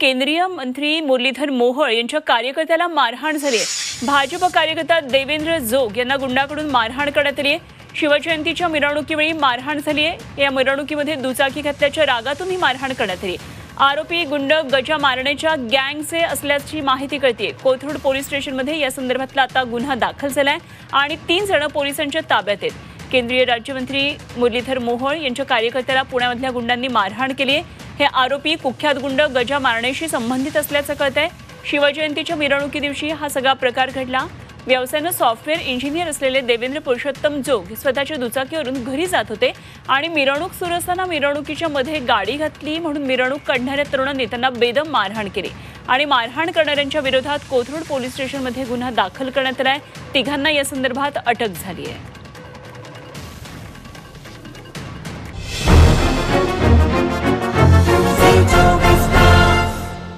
केंद्रीय मंत्री मुरलीधर मोहोळ यांच्या कार्यकर्त्याला मारहाण झाली आहे। भाजप कार्यकर्ता देवेंद्र जोग यांना गुंडाकडून मारहाण करण्यात आली आहे। शिवजयंतीच्या मिरवणुकीवेळी मारहाण झाली आहे। या मिरवणुकीमध्ये दुचाकी घातल्याच्या रागातून ही मारहाण करण्यात आली। आरोपी गुंड गजा मारण्याच्या गँगचे असल्याची माहिती कळते। कोथरूड पोलीस स्टेशनमध्ये या संदर्भातला आता गुन्हा दाखल झालाय आणि 3 जण पोलिसांच्या ताब्यात आहेत। केंद्रीय राज्यमंत्री मुरलीधर मोहोळ यांच्या कार्यकर्त्याला पुण्यामधल्या गुंडांनी मारहाण केली आहे। हे आरोपी कुख्यात गुंड गजा मारण्याशी संबंधित असल्याचं कळतंय। शिवजयंतीच्या मिरवणुकी दिवशी हा सगळा प्रकार घडला। व्यवसायाने सॉफ्टवेअर इंजिनियर असलेले देवेंद्र पुरुषोत्तम जोग स्वतःच्या दुचाकीवरून घरी जात होते आणि मिरवणूक सुरू असताना मिरवणुकीच्या मध्ये गाडी घातली म्हणून मिरवणूक काढणाऱ्या तरुणांनी त्यांना बेदम मारहाण केली आणि मारहाण करणाऱ्यांच्या विरोधात कोथरूड पोलीस स्टेशनमध्ये गुन्हा दाखल करण्यात आलाय। तिघांना या संदर्भात अटक झाली आहे।